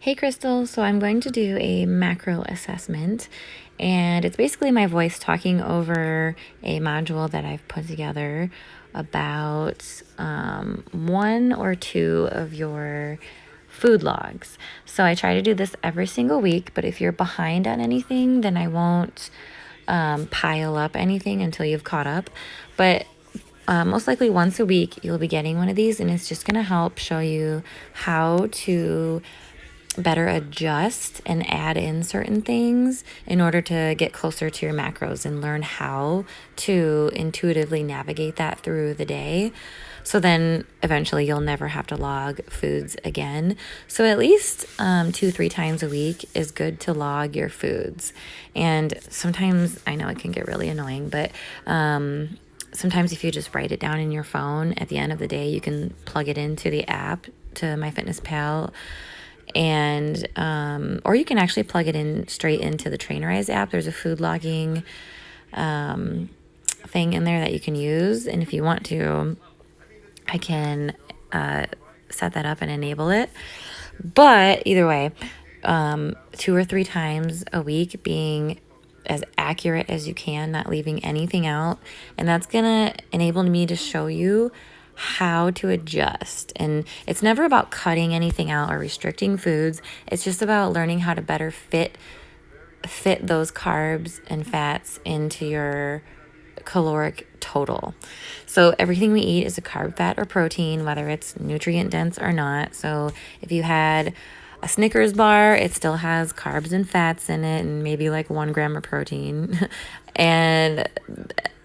Hey Crystal, so I'm going to do a macro assessment, and it's basically my voice talking over a module that I've put together about one or two of your food logs. So I try to do this every single week, but if you're behind on anything, then I won't pile up anything until you've caught up. But most likely once a week, you'll be getting one of these, and it's just going to help show you how to better adjust and add in certain things in order to get closer to your macros and learn how to intuitively navigate that through the day. So then eventually you'll never have to log foods again. So at least 2-3 times a week is good to log your foods. And sometimes I know it can get really annoying, but sometimes if you just write it down in your phone at the end of the day, you can plug it into the app to MyFitnessPal, and or you can actually plug it in straight into the Trainerize app. There's a food logging thing in there that you can use, and if you want to, I can set that up and enable it. But either way, 2 or 3 times a week being as accurate as you can, not leaving anything out. And that's going to enable me to show you how to adjust. And it's never about cutting anything out or restricting foods. It's just about learning how to better fit those carbs and fats into your caloric total. So everything we eat is a carb, fat, or protein, whether it's nutrient dense or not. So if you had a Snickers bar, it still has carbs and fats in it and maybe like 1 gram of protein. And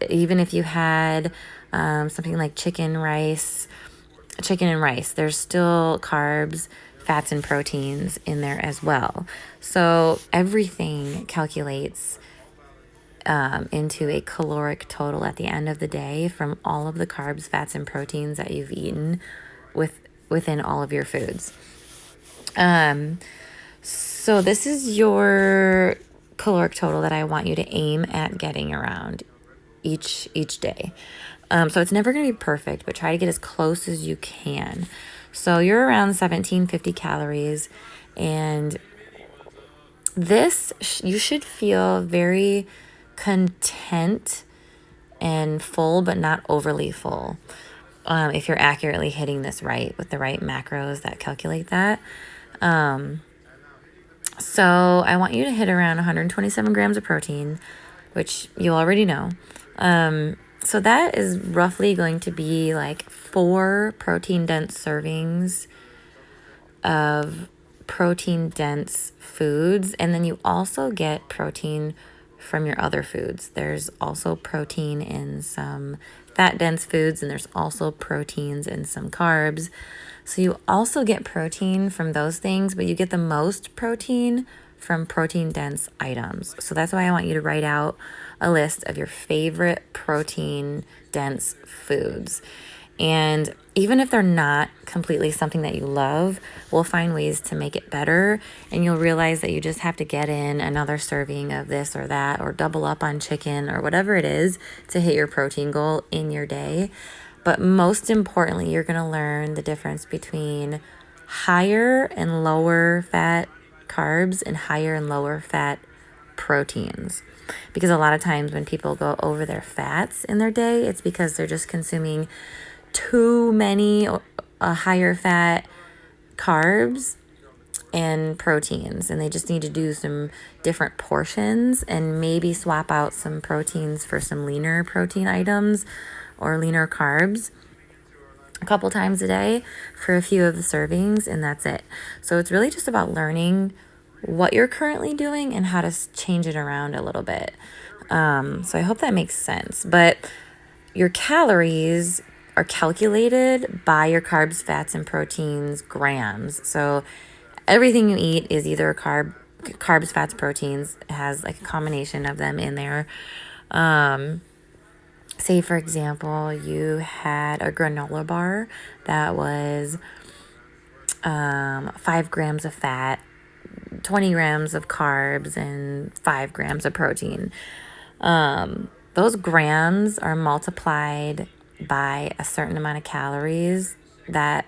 even if you had something like chicken and rice, there's still carbs, fats, and proteins in there as well. So everything calculates into a caloric total at the end of the day from all of the carbs, fats, and proteins that you've eaten within all of your foods. So this is your caloric total that I want you to aim at getting around each day. So it's never going to be perfect, but try to get as close as you can. So you're around 1750 calories, and this you should feel very content and full, but not overly full. If you're accurately hitting this right with the right macros that calculate that. So I want you to hit around 127 grams of protein, which you already know. So that is roughly going to be like 4 protein-dense servings of protein-dense foods. And then you also get protein from your other foods. There's also protein in some fat-dense foods, and there's also proteins in some carbs. So you also get protein from those things, but you get the most protein from protein-dense items. So that's why I want you to write out a list of your favorite protein-dense foods. And even if they're not completely something that you love, we'll find ways to make it better. And you'll realize that you just have to get in another serving of this or that, or double up on chicken or whatever it is to hit your protein goal in your day. But most importantly, you're going to learn the difference between higher and lower fat carbs and higher and lower fat proteins. Because a lot of times when people go over their fats in their day, it's because they're just consuming too many higher fat carbs and proteins, and they just need to do some different portions and maybe swap out some proteins for some leaner protein items or leaner carbs a couple times a day for a few of the servings, and that's it. So it's really just about learning what you're currently doing and how to change it around a little bit. So I hope that makes sense. But your calories are calculated by your carbs, fats, and proteins grams. So everything you eat is either carbs, fats, proteins. It has like a combination of them in there. Say, for example, you had a granola bar that was 5 grams of fat, 20 grams of carbs, and 5 grams of protein. Those grams are multiplied by a certain amount of calories that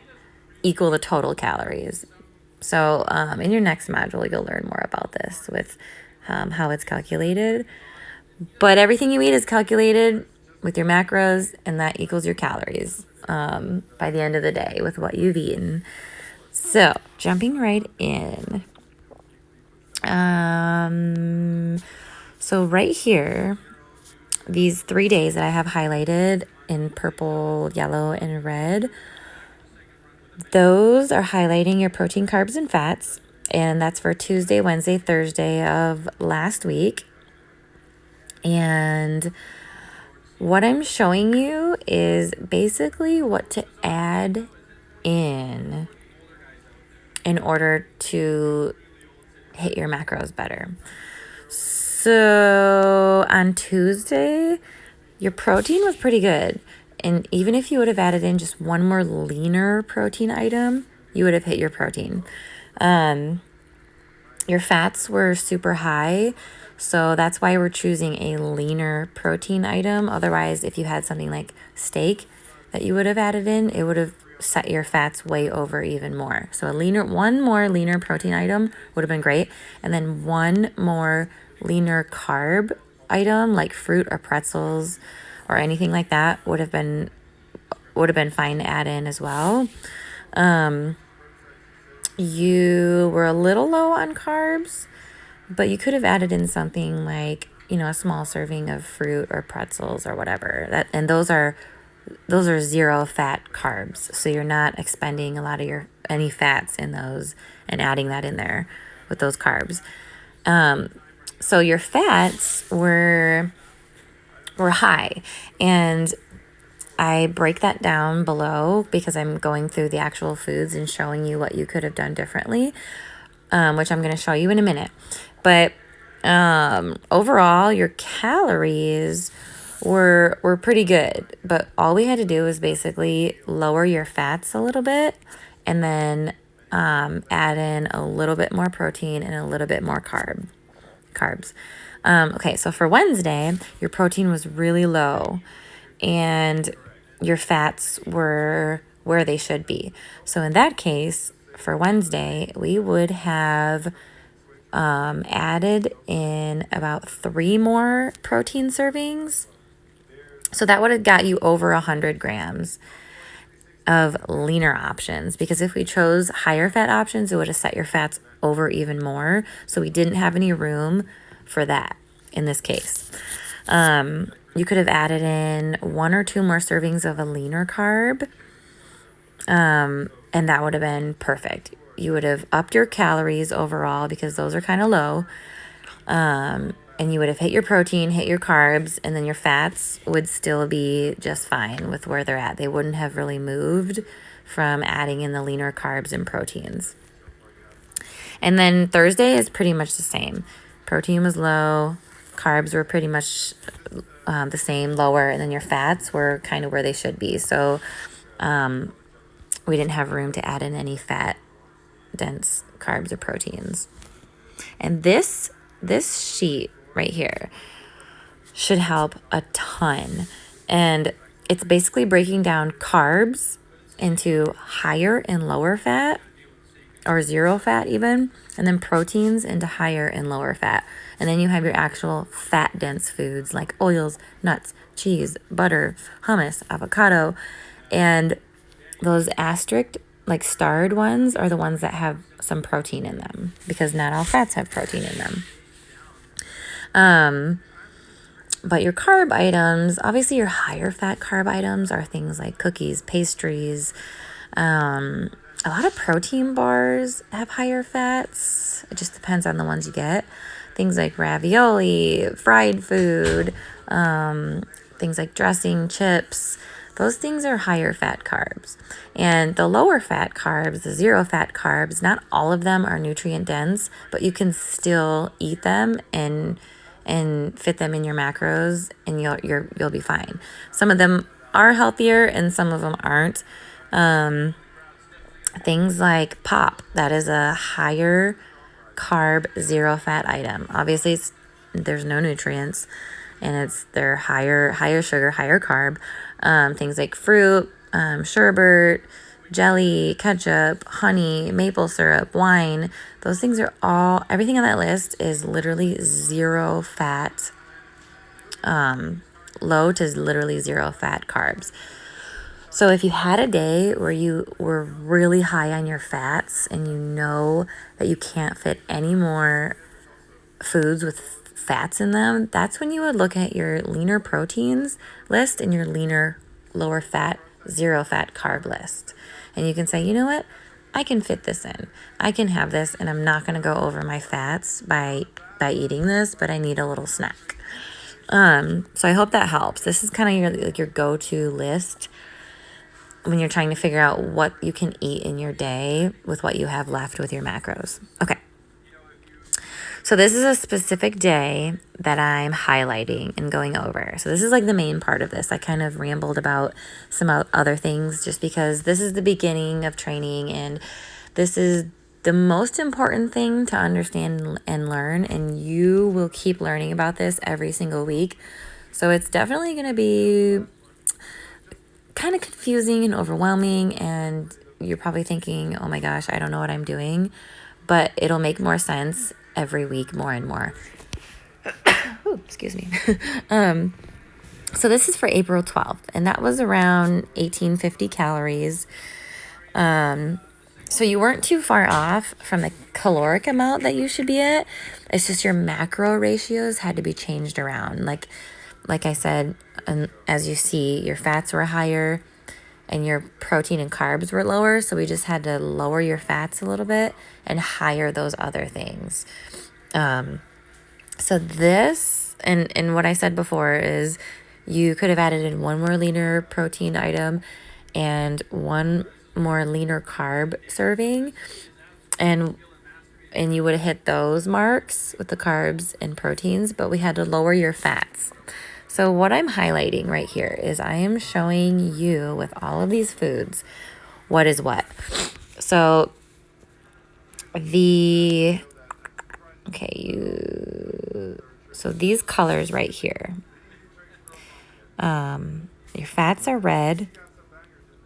equal the total calories. So in your next module, you'll learn more about this with how it's calculated. But everything you eat is calculated with your macros, and that equals your calories by the end of the day with what you've eaten. So jumping right in. So right here, these 3 days that I have highlighted in purple, yellow, and red, those are highlighting your protein, carbs, and fats. And that's for Tuesday, Wednesday, Thursday of last week. And what I'm showing you is basically what to add in order to hit your macros better. So on Tuesday, your protein was pretty good. And even if you would have added in just one more leaner protein item, you would have hit your protein. Your fats were super high, so that's why we're choosing a leaner protein item. Otherwise, if you had something like steak that you would have added in, it would have set your fats way over even more. So one more leaner protein item would have been great. And then one more leaner carb item like fruit or pretzels or anything like that would have been fine to add in as well. You were a little low on carbs, but you could have added in something like, a small serving of fruit or pretzels or whatever. Those are 0 fat carbs. So you're not expending a lot of any fats in those and adding that in there with those carbs. So your fats were high, and I break that down below because I'm going through the actual foods and showing you what you could have done differently, which I'm going to show you in a minute. But overall, your calories were pretty good. But all we had to do was basically lower your fats a little bit and then add in a little bit more protein and a little bit more carbs. Okay, so for Wednesday, your protein was really low and your fats were where they should be. So in that case, for Wednesday, we would have added in about 3 more protein servings. So that would have got you over 100 grams of leaner options, because if we chose higher fat options, it would have set your fats over even more. So we didn't have any room for that in this case. You could have added in 1 or 2 more servings of a leaner carb, and that would have been perfect. You would have upped your calories overall because those are kind of low, and you would have hit your protein, hit your carbs, and then your fats would still be just fine with where they're at. They wouldn't have really moved from adding in the leaner carbs and proteins. And then Thursday is pretty much the same. Protein was low, carbs were pretty much the same, lower, and then your fats were kind of where they should be. So we didn't have room to add in any fat dense carbs or proteins. And this sheet right here should help a ton. And it's basically breaking down carbs into higher and lower fat, or 0 fat even, and then proteins into higher and lower fat. And then you have your actual fat dense foods like oils, nuts, cheese, butter, hummus, avocado. And those asterisk, like starred ones, are the ones that have some protein in them, because not all fats have protein in them. But your carb items, obviously your higher fat carb items are things like cookies, pastries. A lot of protein bars have higher fats. It just depends on the ones you get. Things like ravioli, fried food, things like dressing, chips. Those things are higher fat carbs. And the lower fat carbs, the 0 fat carbs, not all of them are nutrient dense, but you can still eat them and fit them in your macros, and you'll be fine. Some of them are healthier and some of them aren't. Things like pop, that is a higher carb, 0 fat item. Obviously, there's no nutrients, and they're higher sugar, higher carb. Things like fruit, sherbet, jelly, ketchup, honey, maple syrup, wine. Those things are all, everything on that list is literally zero fat, low to literally zero fat carbs. So if you had a day where you were really high on your fats and you know that you can't fit any more foods with fats in them, that's when you would look at your leaner proteins list and your leaner, lower fat, zero fat carb list. And you can say, you know what? I can fit this in. I can have this, and I'm not going to go over my fats by eating this, but I need a little snack. So I hope that helps. This is kind of your go-to list when you're trying to figure out what you can eat in your day with what you have left with your macros. Okay. So this is a specific day that I'm highlighting and going over. So this is like the main part of this. I kind of rambled about some other things just because this is the beginning of training, and this is the most important thing to understand and learn, and you will keep learning about this every single week. So it's definitely going to be kind of confusing and overwhelming, and you're probably thinking, oh my gosh, I don't know what I'm doing, but it'll make more sense every week more and more. Ooh, excuse me. So this is for April 12th, and that was around 1850 calories. So you weren't too far off from the caloric amount that you should be at. It's just your macro ratios had to be changed around. Like I said, and as you see, your fats were higher and your protein and carbs were lower. So we just had to lower your fats a little bit and higher those other things. So this, and what I said before is you could have added in one more leaner protein item and one more leaner carb serving, and you would have hit those marks with the carbs and proteins, but we had to lower your fats. So what I'm highlighting right here is I am showing you with all of these foods what is what. So so these colors right here, your fats are red,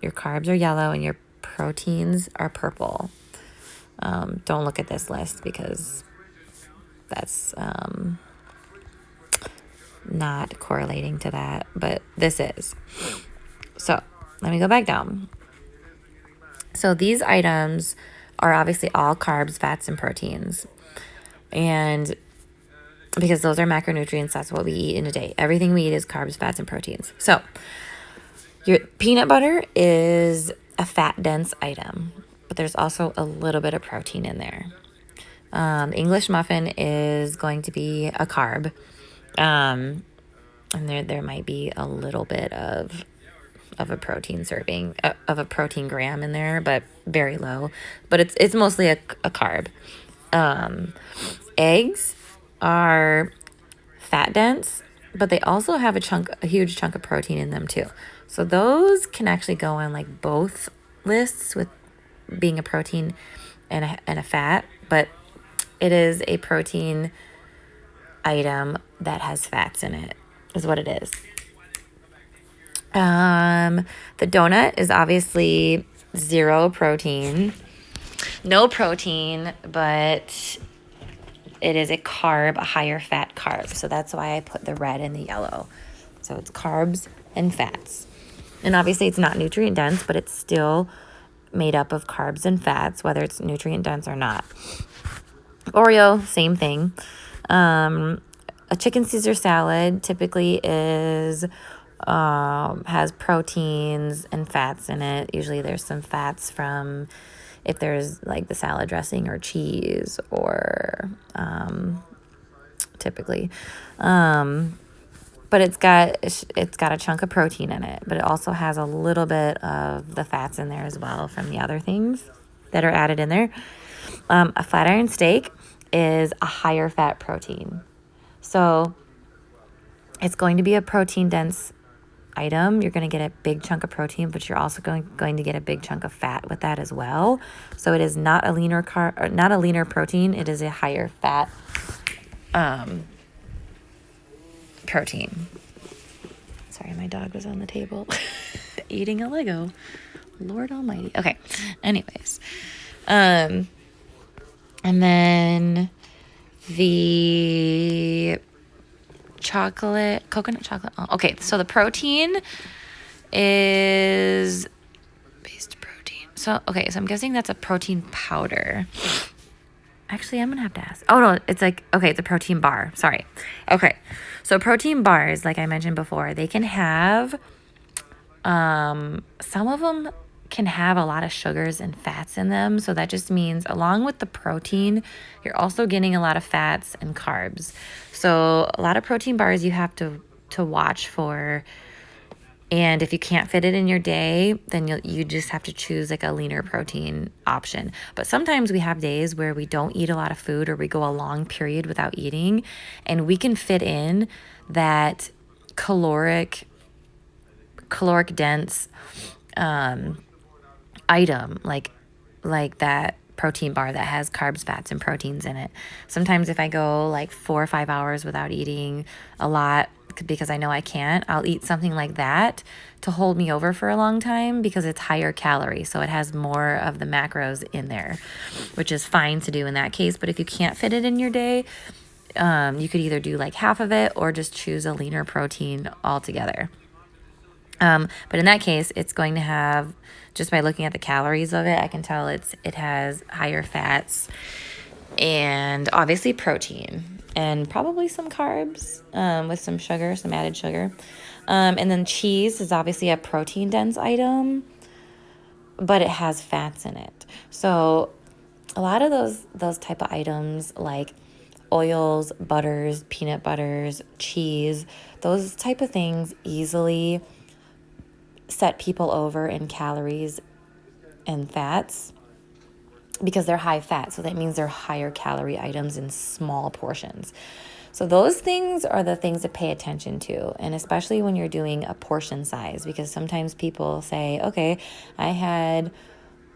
your carbs are yellow, and your proteins are purple. Don't look at this list because that's not correlating to that, but this is. So let me go back down. So these items are obviously all carbs, fats, and proteins. And because those are macronutrients, that's what we eat in a day. Everything we eat is carbs, fats, and proteins. So your peanut butter is a fat-dense item, but there's also a little bit of protein in there. English muffin is going to be a carb. And there might be a little bit of a protein serving, of a protein gram in there, but very low. But it's mostly a carb. Eggs are fat dense, but they also have a huge chunk of protein in them too. So those can actually go on like both lists with being a protein and a fat, but it is a protein item that has fats in it, is what it is. The donut is obviously zero protein, no protein, but it is a carb, a higher fat carb. So that's why I put the red and the yellow. So it's carbs and fats. And obviously it's not nutrient dense, but it's still made up of carbs and fats, whether it's nutrient dense or not. Oreo, same thing. A chicken Caesar salad typically has proteins and fats in it. Usually there's some fats from if there's like the salad dressing or cheese or typically. But it's got a chunk of protein in it, but it also has a little bit of the fats in there as well from the other things that are added in there. A flat iron steak is a higher fat protein. So it's going to be a protein dense item. You're going to get a big chunk of protein, but you're also going to get a big chunk of fat with that as well. So it is not a leaner protein. It is a higher fat protein. Sorry, my dog was on the table eating a Lego. Lord almighty. Okay. Anyways. And then the coconut chocolate. Oh, okay. So the protein is based protein. So, okay. So I'm guessing that's a protein powder. Actually, I'm going to have to ask. Oh, no. It's like, okay, it's a protein bar. Sorry. Okay. So protein bars, like I mentioned before, they can have, some of them can have a lot of sugars and fats in them. So that just means along with the protein, you're also getting a lot of fats and carbs. So a lot of protein bars you have to watch for. And if you can't fit it in your day, then you just have to choose like a leaner protein option. But sometimes we have days where we don't eat a lot of food or we go a long period without eating, and we can fit in that caloric dense item like that protein bar that has carbs, fats, and proteins in it. Sometimes if I go like 4 or 5 hours without eating a lot because I know I can't, I'll eat something like that to hold me over for a long time because it's higher calorie. So it has more of the macros in there, which is fine to do in that case. But if you can't fit it in your day, you could either do like half of it or just choose a leaner protein altogether. But in that case, it's going to have, just by looking at the calories of it, I can tell it has higher fats and obviously protein and probably some carbs, with some sugar, some added sugar. And then cheese is obviously a protein dense item, but it has fats in it. So a lot of those type of items like oils, butters, peanut butters, cheese, those type of things easily set people over in calories and fats because they're high fat. So that means they're higher calorie items in small portions. So those things are the things to pay attention to. And especially when you're doing a portion size, because sometimes people say, okay, I had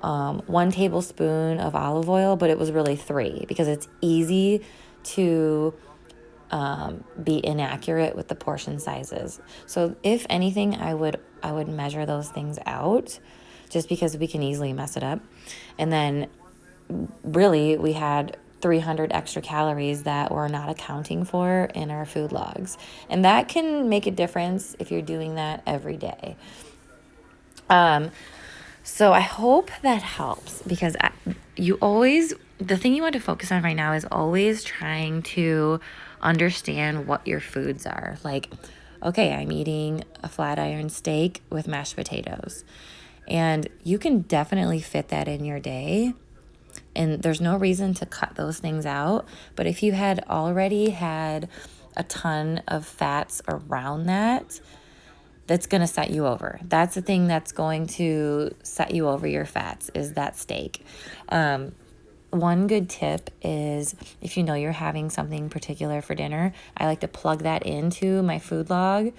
1 tablespoon of olive oil, but it was really 3, because it's easy to be inaccurate with the portion sizes. So if anything, I would measure those things out, just because we can easily mess it up. And then really we had 300 extra calories that we're not accounting for in our food logs. And that can make a difference if you're doing that every day. So I hope that helps, because the thing you want to focus on right now is always trying to understand what your foods are. Like, okay, I'm eating a flat iron steak with mashed potatoes, and you can definitely fit that in your day. And there's no reason to cut those things out. But if you had already had a ton of fats around that, that's going to set you over. That's the thing that's going to set you over your fats, is that steak. One good tip is, if you know you're having something particular for dinner, I like to plug that into my food log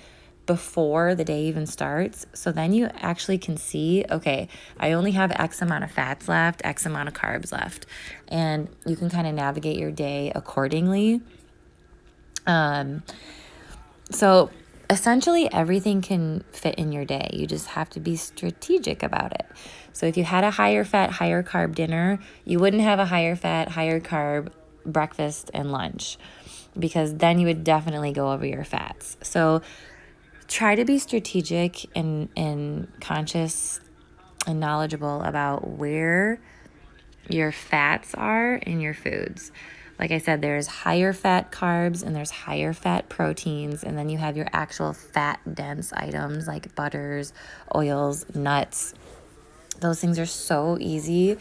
before the day even starts. So then you actually can see, okay, I only have X amount of fats left, X amount of carbs left. And you can kind of navigate your day accordingly. So essentially everything can fit in your day. You just have to be strategic about it. So if you had a higher fat, higher carb dinner, you wouldn't have a higher fat, higher carb breakfast and lunch, because then you would definitely go over your fats. So try to be strategic and conscious and knowledgeable about where your fats are in your foods. Like I said, there's higher fat carbs and there's higher fat proteins. And then you have your actual fat dense items like butters, oils, nuts. Those things are so easy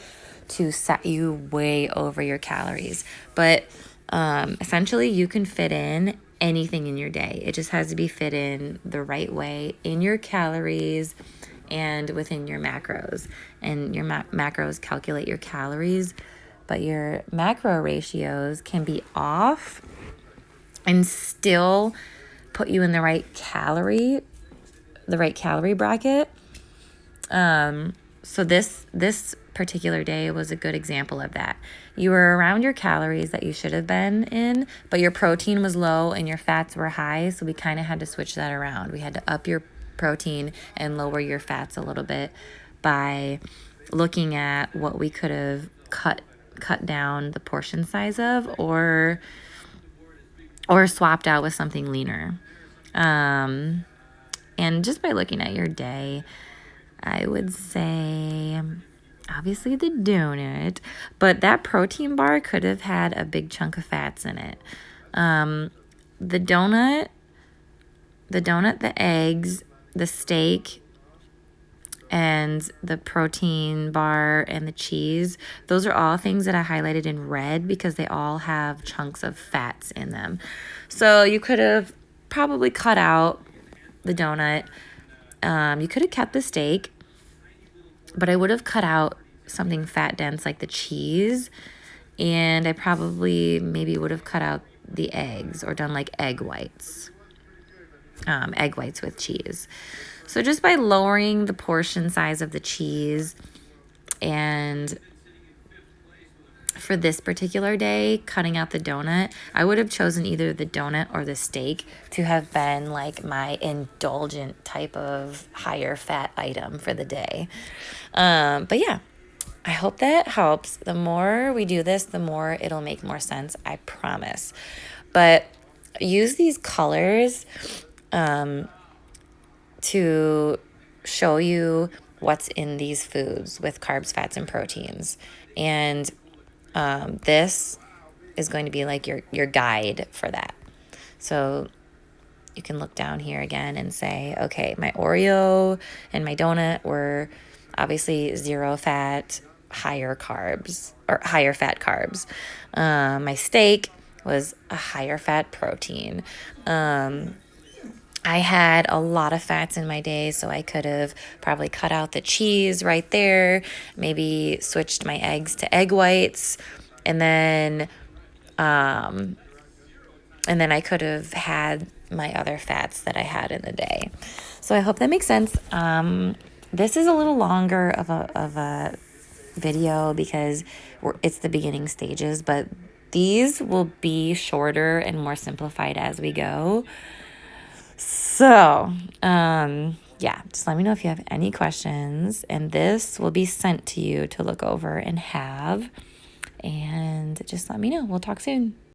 to set you way over your calories. But essentially, you can fit in anything in your day. It just has to be fit in the right way in your calories and within your macros. And your macros calculate your calories, but your macro ratios can be off and still put you in the right calorie bracket. So this particular day was a good example of that. You were around your calories that you should have been in, but your protein was low and your fats were high. So we kind of had to switch that around. We had to up your protein and lower your fats a little bit by looking at what we could have cut down the portion size of, or swapped out with something leaner. And just by looking at your day, I would say obviously the donut, but that protein bar could have had a big chunk of fats in it. The donut, the eggs, the steak, and the protein bar and the cheese, those are all things that I highlighted in red because they all have chunks of fats in them. So you could have probably cut out the donut. You could have kept the steak, but I would have cut out something fat dense like the cheese, and I probably maybe would have cut out the eggs or done like egg whites with cheese. So just by lowering the portion size of the cheese, and for this particular day, cutting out the donut, I would have chosen either the donut or the steak to have been like my indulgent type of higher fat item for the day. But yeah, I hope that helps. The more we do this, the more it'll make more sense, I promise. But use these colors to show you what's in these foods with carbs, fats, and proteins. And this is going to be like your guide for that. So you can look down here again and say, okay, my Oreo and my donut were obviously 0 fat, higher carbs, or higher fat carbs. My steak was a higher fat protein. I had a lot of fats in my day, so I could have probably cut out the cheese right there, maybe switched my eggs to egg whites, and then I could have had my other fats that I had in the day. So I hope that makes sense. This is a little longer of a video because it's the beginning stages, but these will be shorter and more simplified as we go. So, yeah, just let me know if you have any questions, and this will be sent to you to look over and have, and just let me know. We'll talk soon.